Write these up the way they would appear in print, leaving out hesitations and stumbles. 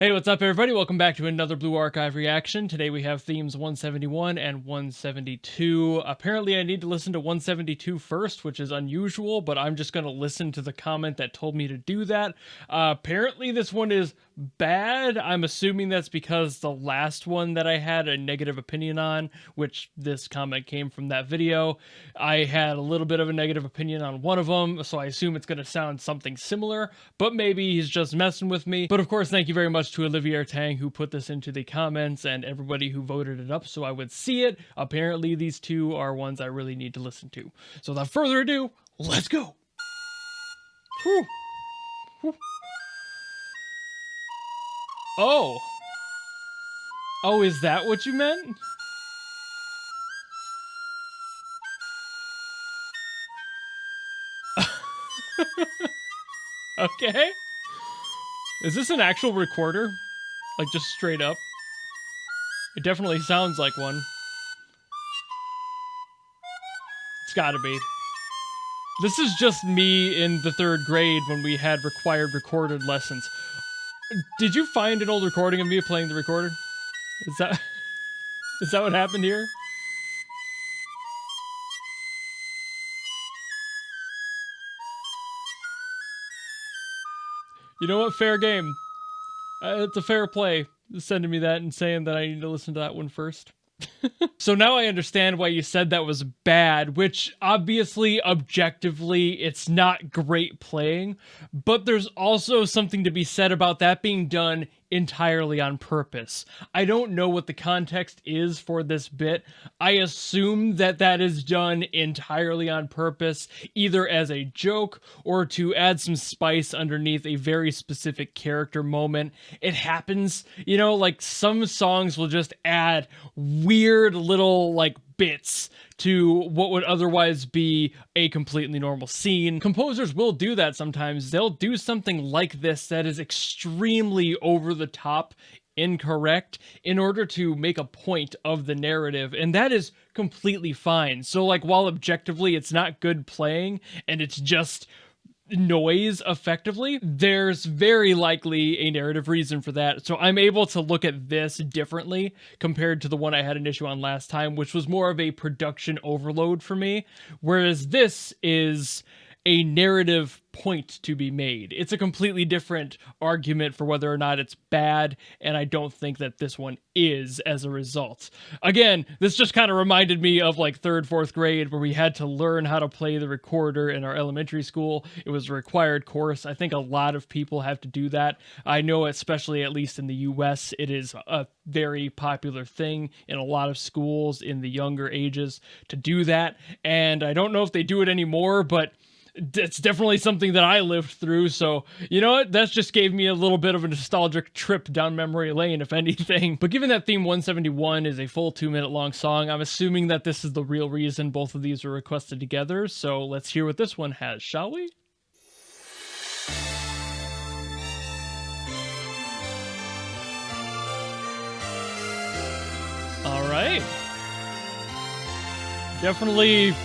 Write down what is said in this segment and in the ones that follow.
Hey, what's up, everybody? Welcome back to another Blue Archive reaction. Today we have themes 171 and 172. Apparently, I need to listen to 172 first, which is unusual, but I'm just going to listen to the comment that told me to do that. Apparently, this one is bad. I'm assuming that's because the last one that I had a negative opinion on, which this comment came from that video, I had a little bit of a negative opinion on one of them, so I assume it's going to sound something similar, but maybe he's just messing with me. But of course, thank you very much to Olivier Tang who put this into the comments and everybody who voted it up so I would see it. Apparently, these two are ones I really need to listen to. So without further ado, let's go. Whew. Whew. Oh. Oh, is that what you meant? Okay. Is this an actual recorder? Like, just straight up? It definitely sounds like one. It's gotta be. This is just me in the 3rd grade when we had required recorded lessons. Did you find an old recording of me playing the recorder? Is that what happened here? You know what? Fair game. It's a fair play. Sending me that and saying that I need to listen to that one first. So now I understand why you said that was bad, which obviously, objectively, it's not great playing, but there's also something to be said about that being done entirely on purpose. I don't know what the context is for this bit. I assume that that is done entirely on purpose, either as a joke or to add some spice underneath a very specific character moment. It happens, you know, like some songs will just add weird little like bits to what would otherwise be a completely normal scene. Composers will do that sometimes. They'll do something like this that is extremely over the top, incorrect, in order to make a point of the narrative, and that is completely fine. So like, while objectively it's not good playing and it's just noise effectively, there's very likely a narrative reason for that. So I'm able to look at this differently compared to the one I had an issue on last time, which was more of a production overload for me, whereas this is a narrative point to be made. It's a completely different argument for whether or not it's bad, and I don't think that this one is as a result. Again, this just kind of reminded me of like 3rd, 4th grade where we had to learn how to play the recorder in our elementary school. It was a required course. I think a lot of people have to do that. I know, especially at least in the US, it is a very popular thing in a lot of schools in the younger ages to do that, and I don't know if they do it anymore, but it's definitely something that I lived through, so you know what? That just gave me a little bit of a nostalgic trip down memory lane, if anything. But given that theme 171 is a full 2-minute long song, I'm assuming that this is the real reason both of these were requested together, so let's hear what this one has, shall we? Alright. Definitely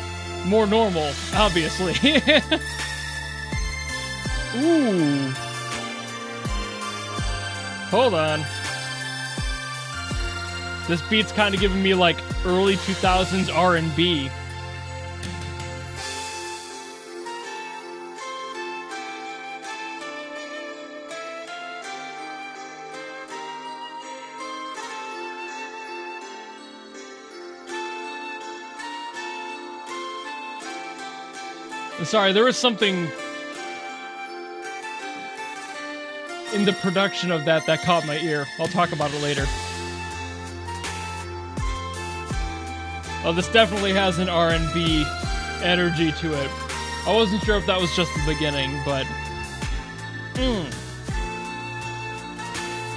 more normal, obviously. Ooh. Hold on. This beat's kind of giving me like early 2000s R&B. Sorry, there was something in the production of that caught my ear. I'll talk about it later. Oh, this definitely has an R&B energy to it. I wasn't sure if that was just the beginning, but...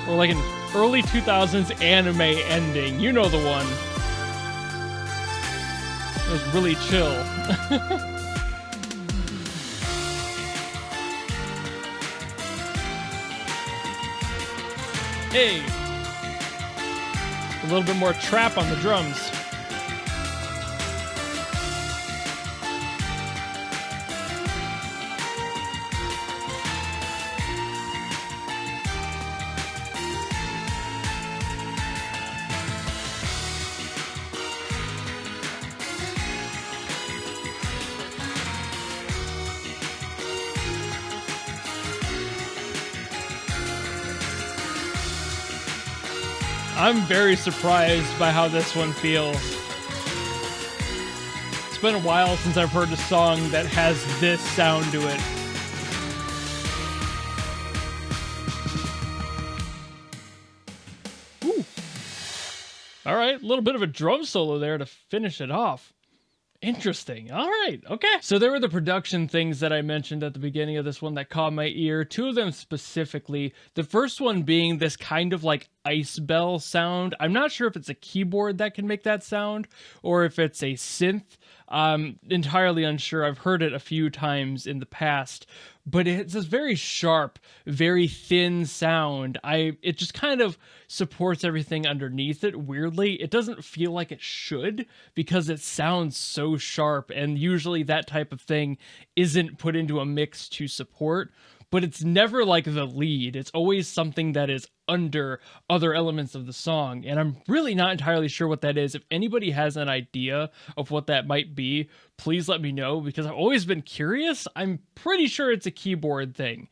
Or like an early 2000s anime ending. You know the one. It was really chill. Hey! A little bit more trap on the drums. I'm very surprised by how this one feels. It's been a while since I've heard a song that has this sound to it. Ooh. All right, a little bit of a drum solo there to finish it off. Interesting. All right. Okay. So there were the production things that I mentioned at the beginning of this one that caught my ear. Two of them specifically. The first one being this kind of like ice bell sound. I'm not sure if it's a keyboard that can make that sound or if it's a synth. I'm entirely unsure. I've heard it a few times in the past, but it's this very sharp, very thin sound. It just kind of supports everything underneath it weirdly. It doesn't feel like it should because it sounds so sharp, and usually that type of thing isn't put into a mix to support, but it's never like the lead. It's always something that is under other elements of the song, and I'm really not entirely sure what that is. If anybody has an idea of what that might be, please let me know, because I've always been curious. I'm pretty sure it's a keyboard thing,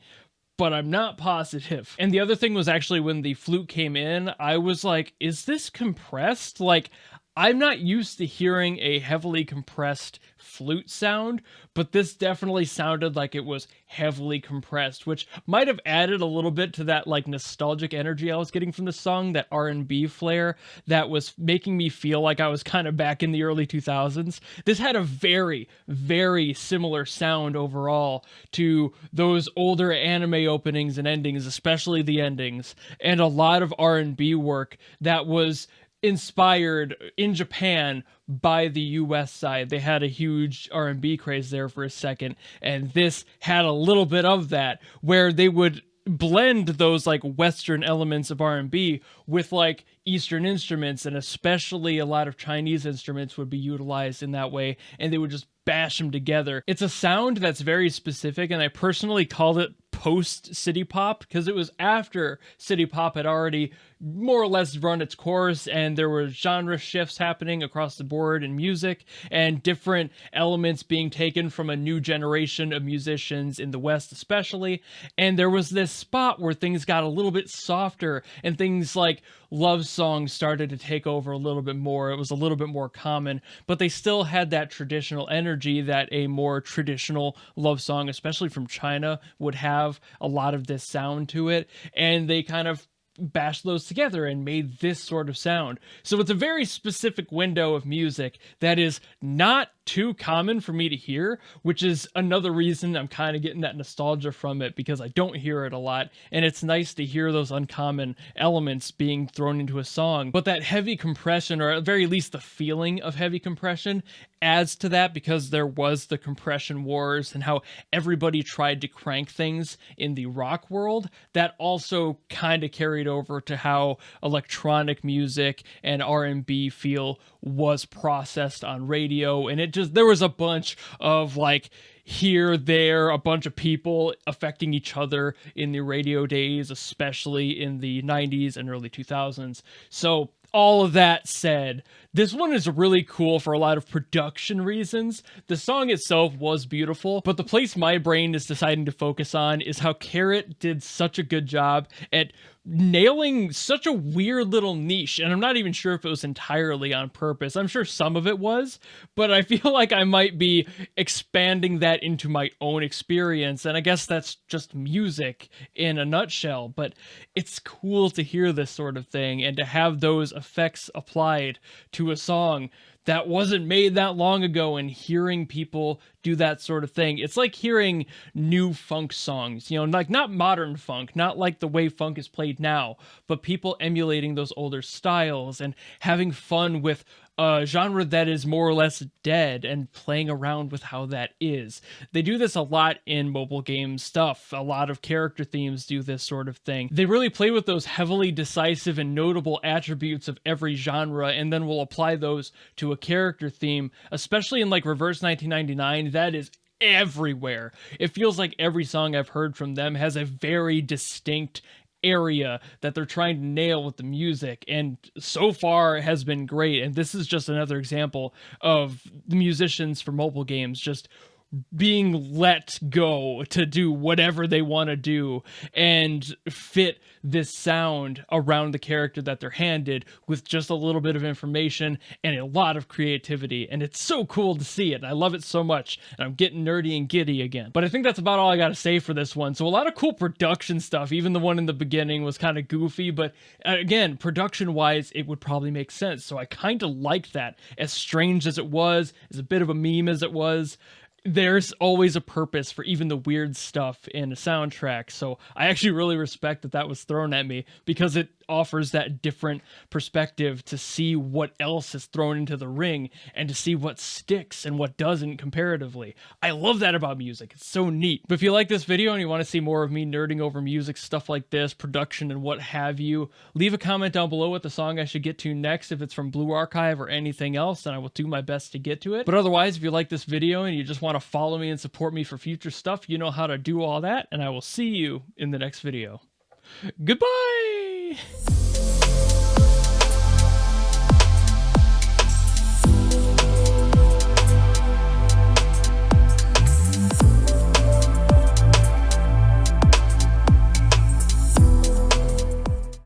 but I'm not positive. And the other thing was actually when the flute came in, I was like, is this compressed? Like, I'm not used to hearing a heavily compressed flute sound, but this definitely sounded like it was heavily compressed, which might have added a little bit to that like nostalgic energy I was getting from the song, that R&B flair that was making me feel like I was kind of back in the early 2000s. This had a very, very similar sound overall to those older anime openings and endings, especially the endings, and a lot of R&B work that was inspired in Japan by the US side. They had a huge R&B craze there for a second, and this had a little bit of that, where they would blend those like Western elements of R&B with like Eastern instruments, and especially a lot of Chinese instruments would be utilized in that way, and they would just bash them together. It's a sound that's very specific, and I personally called it post city pop because it was after city pop had already more or less run its course, and there were genre shifts happening across the board in music, and different elements being taken from a new generation of musicians in the West especially, and there was this spot where things got a little bit softer, and things like love songs started to take over a little bit more. It was a little bit more common, but they still had that traditional energy that a more traditional love song, especially from China, would have a lot of this sound to it, and they kind of bashed those together and made this sort of sound. So it's a very specific window of music that is not too common for me to hear, which is another reason I'm kind of getting that nostalgia from it, because I don't hear it a lot, and it's nice to hear those uncommon elements being thrown into a song. But that heavy compression, or at very least the feeling of heavy compression, adds to that, because there was the compression wars and how everybody tried to crank things in the rock world. That also kind of carried over to how electronic music and R&B feel was processed on radio, and there was a bunch of like here, there, a bunch of people affecting each other in the radio days, especially in the 90s and early 2000s. So all of that said, this one is really cool for a lot of production reasons. The song itself was beautiful, but the place my brain is deciding to focus on is how KARUT did such a good job at nailing such a weird little niche, and I'm not even sure if it was entirely on purpose. I'm sure some of it was, but I feel like I might be expanding that into my own experience, and I guess that's just music in a nutshell. But it's cool to hear this sort of thing and to have those effects applied to a song that wasn't made that long ago, and hearing people do that sort of thing. It's like hearing new funk songs, like not modern funk, not like the way funk is played now, but people emulating those older styles and having fun with a genre that is more or less dead and playing around with how that is. They do this a lot in mobile game stuff. A lot of character themes do this sort of thing. They really play with those heavily decisive and notable attributes of every genre, and then will apply those to a character theme, especially in like Reverse 1999. That is everywhere. It feels like every song I've heard from them has a very distinct area that they're trying to nail with the music, and so far has been great. And this is just another example of the musicians for mobile games just being let go to do whatever they want to do and fit this sound around the character that they're handed with just a little bit of information and a lot of creativity. And it's so cool to see it. I love it so much, and I'm getting nerdy and giddy again. But I think that's about all I got to say for this one. So a lot of cool production stuff. Even the one in the beginning was kind of goofy, but again, production wise, it would probably make sense. So I kind of liked that. As strange as it was, as a bit of a meme as it was, there's always a purpose for even the weird stuff in a soundtrack. So I actually really respect that that was thrown at me, because it offers that different perspective to see what else is thrown into the ring and to see what sticks and what doesn't comparatively. I love that about music. It's so neat. But if you like this video and you want to see more of me nerding over music, stuff like this, production and what have you, leave a comment down below what the song I should get to next. If it's from Blue Archive or anything else, then I will do my best to get to it. But otherwise, if you like this video and you just want to follow me and support me for future stuff, you know how to do all that, and I will see you in the next video. Goodbye!